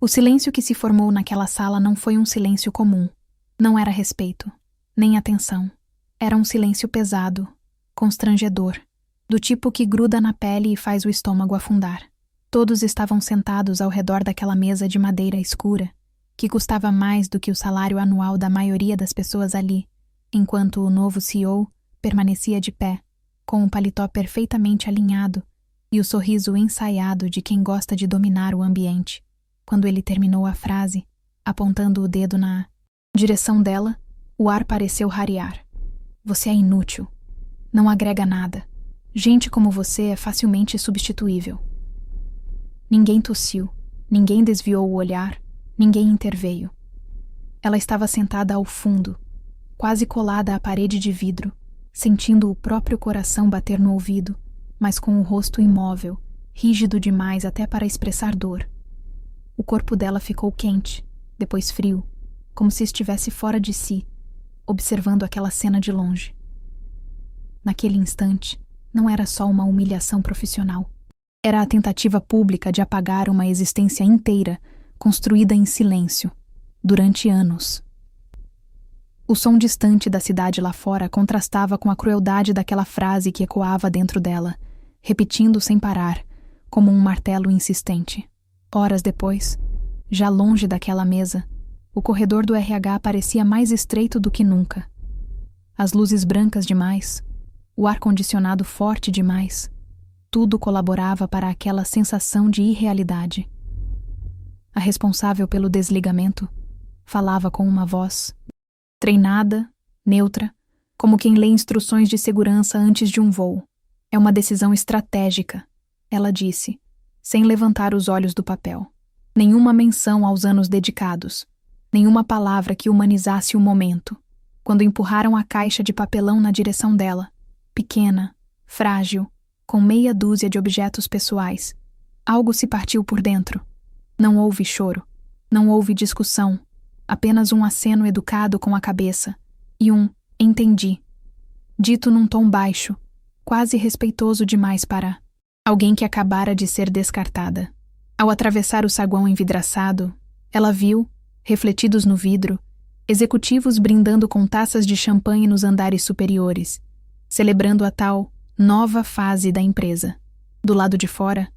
O silêncio que se formou naquela sala não foi um silêncio comum. Não era respeito, nem atenção. Era um silêncio pesado, constrangedor, do tipo que gruda na pele e faz o estômago afundar. Todos estavam sentados ao redor daquela mesa de madeira escura, que custava mais do que o salário anual da maioria das pessoas ali, enquanto o novo CEO permanecia de pé, com o paletó perfeitamente alinhado e o sorriso ensaiado de quem gosta de dominar o ambiente. Quando ele terminou a frase, apontando o dedo na direção dela, o ar pareceu rarear. Você é inútil. Não agrega nada. Gente como você é facilmente substituível. Ninguém tossiu, ninguém desviou o olhar, ninguém interveio. Ela estava sentada ao fundo, quase colada à parede de vidro, sentindo o próprio coração bater no ouvido, mas com o rosto imóvel, rígido demais até para expressar dor. O corpo dela ficou quente, depois frio, como se estivesse fora de si, observando aquela cena de longe. Naquele instante, não era só uma humilhação profissional. Era a tentativa pública de apagar uma existência inteira, construída em silêncio, durante anos. O som distante da cidade lá fora contrastava com a crueldade daquela frase que ecoava dentro dela, repetindo sem parar, como um martelo insistente. Horas depois, já longe daquela mesa, o corredor do RH parecia mais estreito do que nunca. As luzes brancas demais, o ar-condicionado forte demais, tudo colaborava para aquela sensação de irrealidade. A responsável pelo desligamento falava com uma voz treinada, neutra, como quem lê instruções de segurança antes de um voo. É uma decisão estratégica, ela disse, sem levantar os olhos do papel. Nenhuma menção aos anos dedicados, nenhuma palavra que humanizasse o momento. Quando empurraram a caixa de papelão na direção dela, pequena, frágil, com meia dúzia de objetos pessoais, algo se partiu por dentro. Não houve choro, não houve discussão, apenas um aceno educado com a cabeça e um "entendi", dito num tom baixo, quase respeitoso demais para alguém que acabara de ser descartada. Ao atravessar o saguão envidraçado, ela viu, refletidos no vidro, executivos brindando com taças de champanhe nos andares superiores, celebrando a tal nova fase da empresa. Do lado de fora,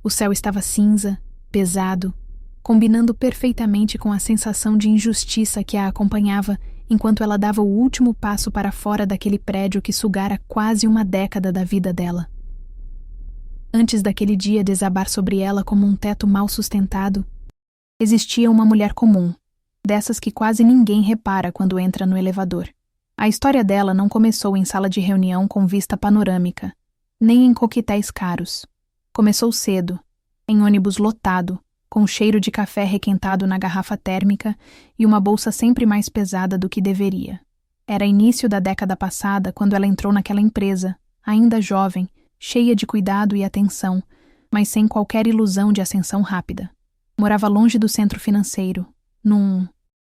o céu estava cinza, pesado, combinando perfeitamente com a sensação de injustiça que a acompanhava enquanto ela dava o último passo para fora daquele prédio que sugara quase uma década da vida dela. Antes daquele dia desabar sobre ela como um teto mal sustentado, existia uma mulher comum, dessas que quase ninguém repara quando entra no elevador. A história dela não começou em sala de reunião com vista panorâmica, nem em coquetéis caros. Começou cedo, em ônibus lotado, com cheiro de café requentado na garrafa térmica e uma bolsa sempre mais pesada do que deveria. Era início da década passada quando ela entrou naquela empresa, ainda jovem, cheia de cuidado e atenção, mas sem qualquer ilusão de ascensão rápida. Morava longe do centro financeiro, num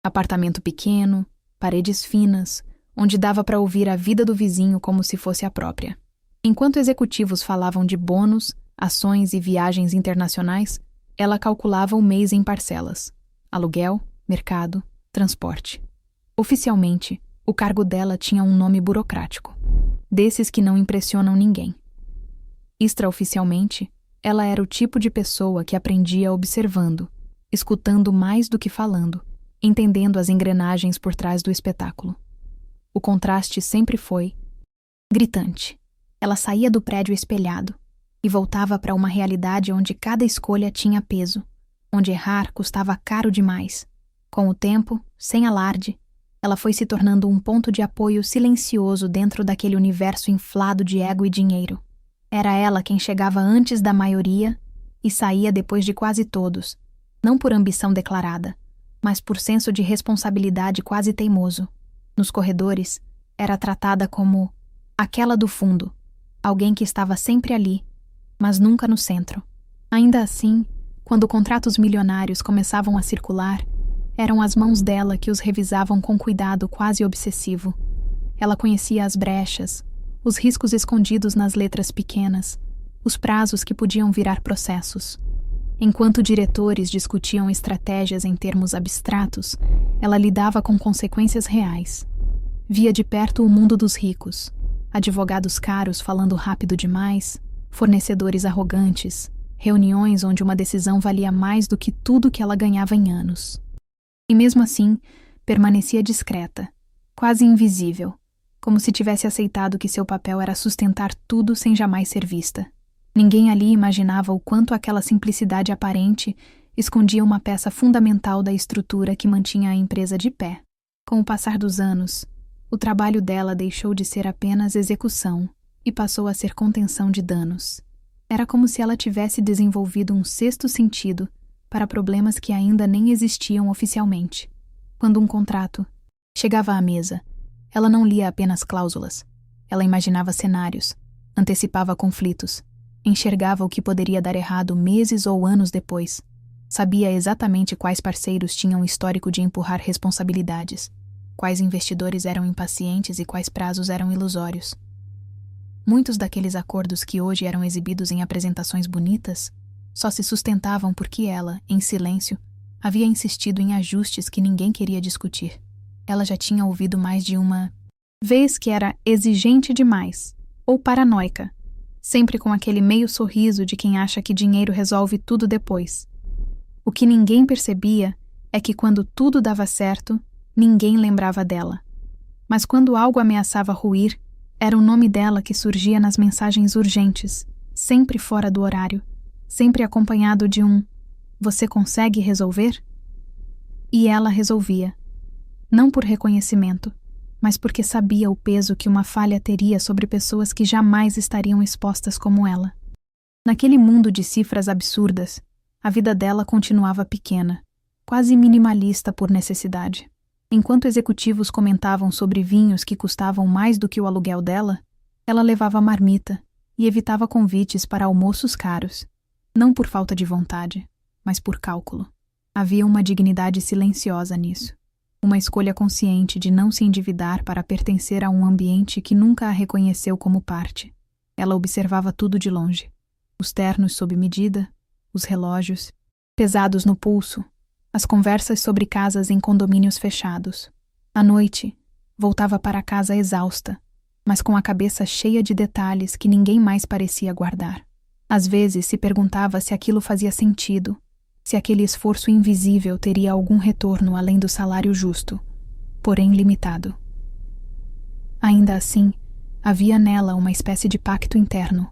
apartamento pequeno, paredes finas, onde dava para ouvir a vida do vizinho como se fosse a própria. Enquanto executivos falavam de bônus, ações e viagens internacionais, ela calculava o mês em parcelas: aluguel, mercado, transporte. Oficialmente, o cargo dela tinha um nome burocrático, desses que não impressionam ninguém. Extraoficialmente, ela era o tipo de pessoa que aprendia observando, escutando mais do que falando, entendendo as engrenagens por trás do espetáculo. O contraste sempre foi gritante. Ela saía do prédio espelhado e voltava para uma realidade onde cada escolha tinha peso, onde errar custava caro demais. Com o tempo, sem alarde, ela foi se tornando um ponto de apoio silencioso dentro daquele universo inflado de ego e dinheiro. Era ela quem chegava antes da maioria e saía depois de quase todos, não por ambição declarada, mas por senso de responsabilidade quase teimoso. Nos corredores, era tratada como aquela do fundo, alguém que estava sempre ali, mas nunca no centro. Ainda assim, quando contratos milionários começavam a circular, eram as mãos dela que os revisavam com cuidado quase obsessivo. Ela conhecia as brechas, os riscos escondidos nas letras pequenas, os prazos que podiam virar processos. Enquanto diretores discutiam estratégias em termos abstratos, ela lidava com consequências reais. Via de perto o mundo dos ricos, advogados caros falando rápido demais, fornecedores arrogantes, reuniões onde uma decisão valia mais do que tudo que ela ganhava em anos. E mesmo assim, permanecia discreta, quase invisível, como se tivesse aceitado que seu papel era sustentar tudo sem jamais ser vista. Ninguém ali imaginava o quanto aquela simplicidade aparente escondia uma peça fundamental da estrutura que mantinha a empresa de pé. Com o passar dos anos, o trabalho dela deixou de ser apenas execução e passou a ser contenção de danos. Era como se ela tivesse desenvolvido um sexto sentido para problemas que ainda nem existiam oficialmente. Quando um contrato chegava à mesa, ela não lia apenas cláusulas. Ela imaginava cenários, antecipava conflitos, enxergava o que poderia dar errado meses ou anos depois. Sabia exatamente quais parceiros tinham histórico de empurrar responsabilidades, quais investidores eram impacientes e quais prazos eram ilusórios. Muitos daqueles acordos que hoje eram exibidos em apresentações bonitas só se sustentavam porque ela, em silêncio, havia insistido em ajustes que ninguém queria discutir. Ela já tinha ouvido mais de uma vez que era exigente demais, ou paranoica, sempre com aquele meio sorriso de quem acha que dinheiro resolve tudo depois. O que ninguém percebia é que quando tudo dava certo, ninguém lembrava dela. Mas quando algo ameaçava ruir, era o nome dela que surgia nas mensagens urgentes, sempre fora do horário, sempre acompanhado de um "Você consegue resolver?" E ela resolvia. Não por reconhecimento, mas porque sabia o peso que uma falha teria sobre pessoas que jamais estariam expostas como ela. Naquele mundo de cifras absurdas, a vida dela continuava pequena, quase minimalista por necessidade. Enquanto executivos comentavam sobre vinhos que custavam mais do que o aluguel dela, ela levava marmita e evitava convites para almoços caros, não por falta de vontade, mas por cálculo. Havia uma dignidade silenciosa nisso, uma escolha consciente de não se endividar para pertencer a um ambiente que nunca a reconheceu como parte. Ela observava tudo de longe, os ternos sob medida, os relógios, pesados no pulso, as conversas sobre casas em condomínios fechados. À noite, voltava para casa exausta, mas com a cabeça cheia de detalhes que ninguém mais parecia guardar. Às vezes se perguntava se aquilo fazia sentido, se aquele esforço invisível teria algum retorno além do salário justo, porém limitado. Ainda assim, havia nela uma espécie de pacto interno.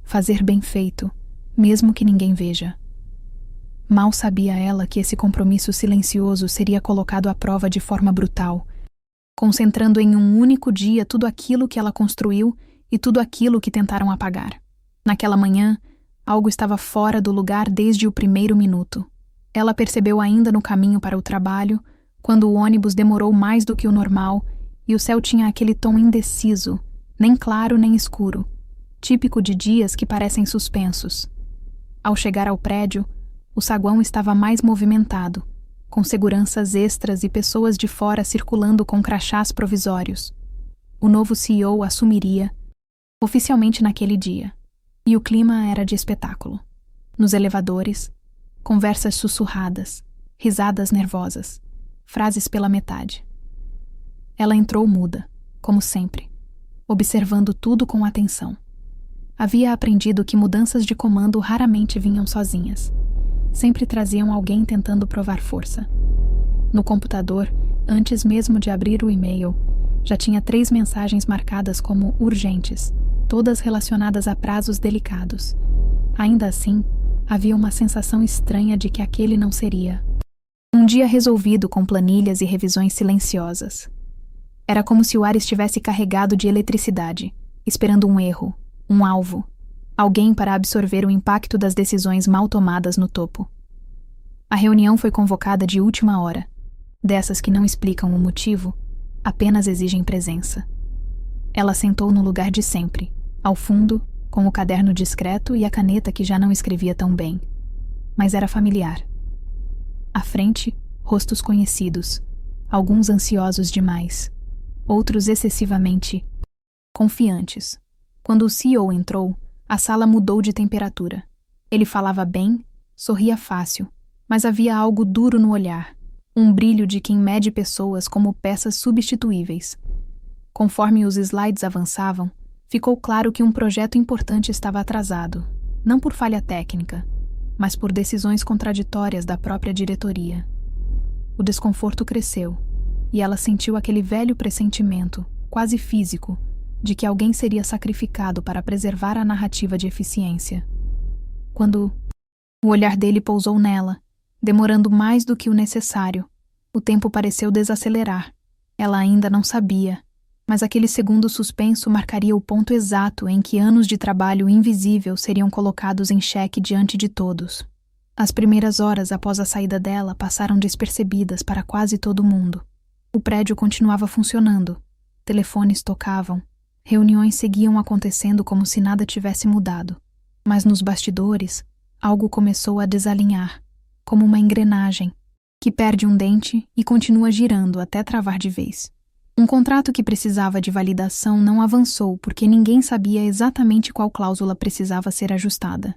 Fazer bem feito, mesmo que ninguém veja. Mal sabia ela que esse compromisso silencioso seria colocado à prova de forma brutal, concentrando em um único dia tudo aquilo que ela construiu e tudo aquilo que tentaram apagar. Naquela manhã, algo estava fora do lugar desde o primeiro minuto. Ela percebeu ainda no caminho para o trabalho, quando o ônibus demorou mais do que o normal e o céu tinha aquele tom indeciso, nem claro nem escuro, típico de dias que parecem suspensos. Ao chegar ao prédio, o saguão estava mais movimentado, com seguranças extras e pessoas de fora circulando com crachás provisórios. O novo CEO assumiria, oficialmente naquele dia, e o clima era de espetáculo. Nos elevadores, conversas sussurradas, risadas nervosas, frases pela metade. Ela entrou muda, como sempre, observando tudo com atenção. Havia aprendido que mudanças de comando raramente vinham sozinhas. Sempre traziam alguém tentando provar força. No computador, antes mesmo de abrir o e-mail, já tinha 3 mensagens marcadas como urgentes, todas relacionadas a prazos delicados. Ainda assim, havia uma sensação estranha de que aquele não seria um dia resolvido com planilhas e revisões silenciosas. Era como se o ar estivesse carregado de eletricidade, esperando um erro, um alvo, alguém para absorver o impacto das decisões mal tomadas no topo. A reunião foi convocada de última hora, dessas que não explicam o motivo, apenas exigem presença. Ela sentou no lugar de sempre, ao fundo, com o caderno discreto e a caneta que já não escrevia tão bem. Mas era familiar. À frente, rostos conhecidos, alguns ansiosos demais, outros excessivamente confiantes. Quando o CEO entrou, a sala mudou de temperatura. Ele falava bem, Sorria fácil, mas havia algo duro no olhar, um brilho de quem mede pessoas como peças substituíveis. Conforme os slides avançavam, ficou claro que um projeto importante estava atrasado, não por falha técnica, mas por decisões contraditórias da própria diretoria. O desconforto cresceu, e ela sentiu aquele velho pressentimento, quase físico, de que alguém seria sacrificado para preservar a narrativa de eficiência. Quando o olhar dele pousou nela, demorando mais do que o necessário, o tempo pareceu desacelerar. Ela ainda não sabia, mas aquele segundo suspenso marcaria o ponto exato em que anos de trabalho invisível seriam colocados em xeque diante de todos. As primeiras horas após a saída dela passaram despercebidas para quase todo mundo. O prédio continuava funcionando, telefones tocavam, reuniões seguiam acontecendo como se nada tivesse mudado. Mas nos bastidores, algo começou a desalinhar, como uma engrenagem, que perde um dente e continua girando até travar de vez. Um contrato que precisava de validação não avançou porque ninguém sabia exatamente qual cláusula precisava ser ajustada.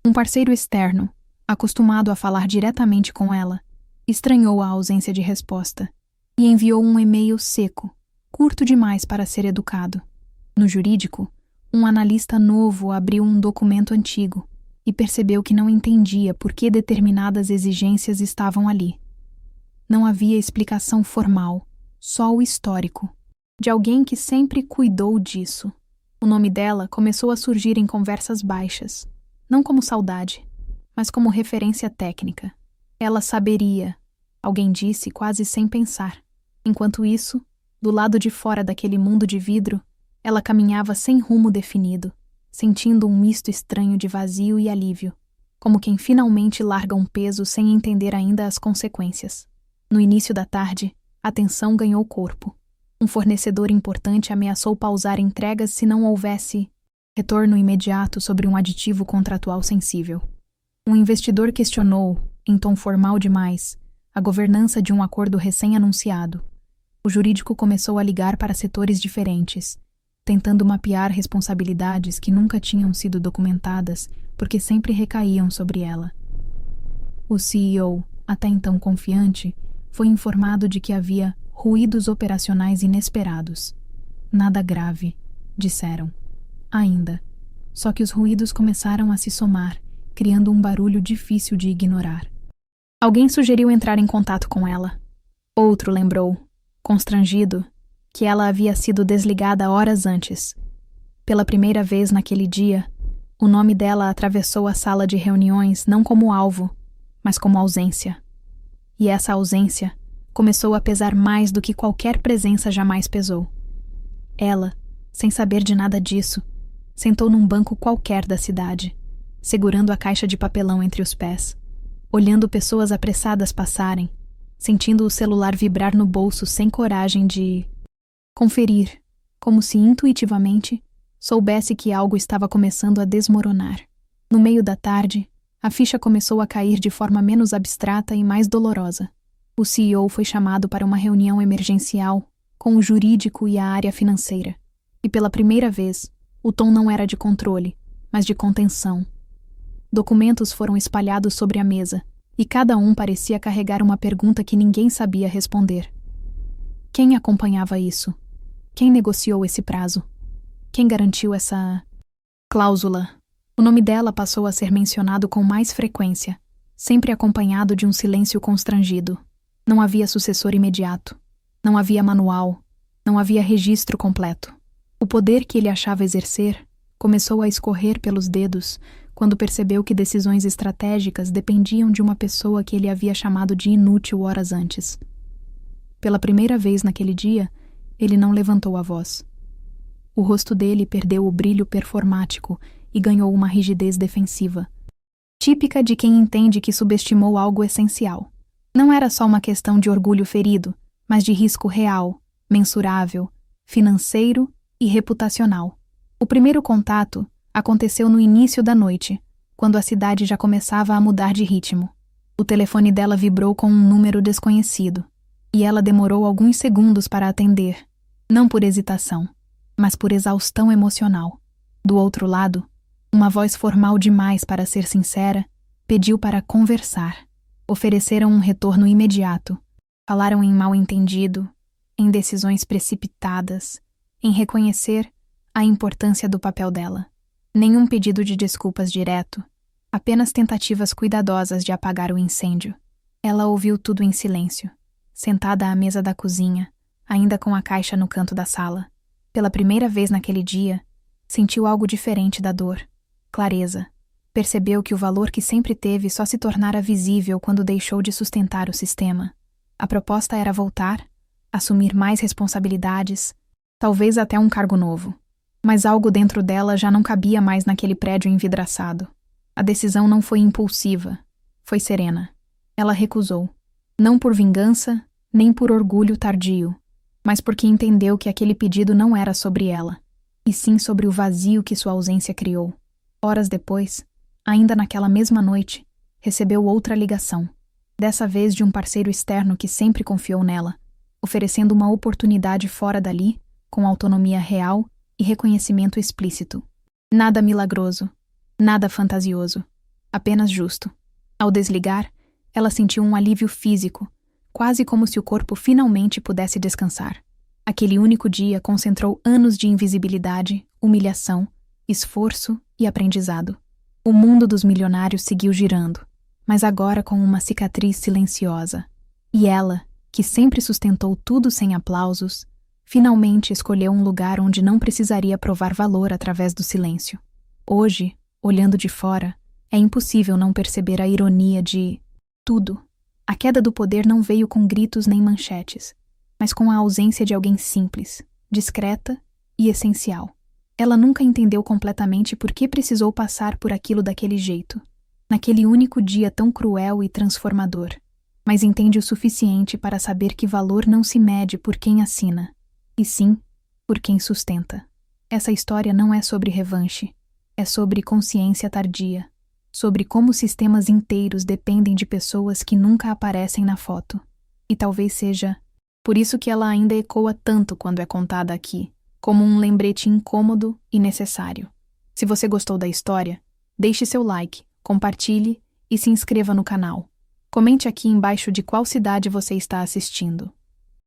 Um parceiro externo, acostumado a falar diretamente com ela, estranhou a ausência de resposta e enviou um e-mail seco, curto demais para ser educado. No jurídico, um analista novo abriu um documento antigo e percebeu que não entendia por que determinadas exigências estavam ali. Não havia explicação formal, só o histórico, de alguém que sempre cuidou disso. O nome dela começou a surgir em conversas baixas, não como saudade, mas como referência técnica. Ela saberia, alguém disse quase sem pensar. Enquanto isso, do lado de fora daquele mundo de vidro, ela caminhava sem rumo definido, sentindo um misto estranho de vazio e alívio, como quem finalmente larga um peso sem entender ainda as consequências. No início da tarde, a tensão ganhou corpo. Um fornecedor importante ameaçou pausar entregas se não houvesse retorno imediato sobre um aditivo contratual sensível. Um investidor questionou, em tom formal demais, a governança de um acordo recém-anunciado. O jurídico começou a ligar para setores diferentes, tentando mapear responsabilidades que nunca tinham sido documentadas porque sempre recaíam sobre ela. O CEO, até então confiante, foi informado de que havia ruídos operacionais inesperados. Nada grave, disseram. Ainda. Só que os ruídos começaram a se somar, criando um barulho difícil de ignorar. Alguém sugeriu entrar em contato com ela. Outro lembrou, constrangido, que ela havia sido desligada horas antes. Pela primeira vez naquele dia, o nome dela atravessou a sala de reuniões não como alvo, mas como ausência. E essa ausência começou a pesar mais do que qualquer presença jamais pesou. Ela, sem saber de nada disso, sentou num banco qualquer da cidade, segurando a caixa de papelão entre os pés, olhando pessoas apressadas passarem, sentindo o celular vibrar no bolso sem coragem de conferir, como se intuitivamente soubesse que algo estava começando a desmoronar. No meio da tarde, a ficha começou a cair de forma menos abstrata e mais dolorosa. O CEO foi chamado para uma reunião emergencial com o jurídico e a área financeira. E pela primeira vez, o tom não era de controle, mas de contenção. Documentos foram espalhados sobre a mesa, e cada um parecia carregar uma pergunta que ninguém sabia responder. Quem acompanhava isso? Quem negociou esse prazo? Quem garantiu essa cláusula? O nome dela passou a ser mencionado com mais frequência, sempre acompanhado de um silêncio constrangido. Não havia sucessor imediato. Não havia manual. Não havia registro completo. O poder que ele achava exercer começou a escorrer pelos dedos quando percebeu que decisões estratégicas dependiam de uma pessoa que ele havia chamado de inútil horas antes. Pela primeira vez naquele dia, ele não levantou a voz. O rosto dele perdeu o brilho performático e ganhou uma rigidez defensiva, típica de quem entende que subestimou algo essencial. Não era só uma questão de orgulho ferido, mas de risco real, mensurável, financeiro e reputacional. O primeiro contato aconteceu no início da noite, quando a cidade já começava a mudar de ritmo. O telefone dela vibrou com um número desconhecido, e ela demorou alguns segundos para atender, não por hesitação, mas por exaustão emocional. Do outro lado, uma voz formal demais para ser sincera, Pediu para conversar. Ofereceram um retorno imediato. Falaram em mal-entendido, em decisões precipitadas, em reconhecer a importância do papel dela. Nenhum pedido de desculpas direto, apenas tentativas cuidadosas de apagar o incêndio. Ela ouviu tudo em silêncio, sentada à mesa da cozinha, ainda com a caixa no canto da sala. Pela primeira vez naquele dia, sentiu algo diferente da dor. Clareza. Percebeu que o valor que sempre teve só se tornara visível quando deixou de sustentar o sistema. A proposta era voltar, assumir mais responsabilidades, talvez até um cargo novo. Mas algo dentro dela já não cabia mais naquele prédio envidraçado. A decisão não foi impulsiva, foi serena. Ela recusou, não por vingança, nem por orgulho tardio, mas porque entendeu que aquele pedido não era sobre ela, e sim sobre o vazio que sua ausência criou. Horas depois, ainda naquela mesma noite, recebeu outra ligação, dessa vez de um parceiro externo que sempre confiou nela, oferecendo uma oportunidade fora dali, com autonomia real e reconhecimento explícito. Nada milagroso, nada fantasioso, apenas justo. Ao desligar, ela sentiu um alívio físico, quase como se o corpo finalmente pudesse descansar. Aquele único dia concentrou anos de invisibilidade, humilhação, esforço e aprendizado. O mundo dos milionários seguiu girando, mas agora com uma cicatriz silenciosa. E ela, que sempre sustentou tudo sem aplausos, finalmente escolheu um lugar onde não precisaria provar valor através do silêncio. Hoje, olhando de fora, é impossível não perceber a ironia de tudo. A queda do poder não veio com gritos nem manchetes, mas com a ausência de alguém simples, discreta e essencial. Ela nunca entendeu completamente por que precisou passar por aquilo daquele jeito, naquele único dia tão cruel e transformador, mas entende o suficiente para saber que valor não se mede por quem assina, e sim por quem sustenta. Essa história não é sobre revanche, é sobre consciência tardia, sobre como sistemas inteiros dependem de pessoas que nunca aparecem na foto. E talvez seja por isso que ela ainda ecoa tanto quando é contada aqui, como um lembrete incômodo e necessário. Se você gostou da história, deixe seu like, compartilhe e se inscreva no canal. Comente aqui embaixo de qual cidade você está assistindo.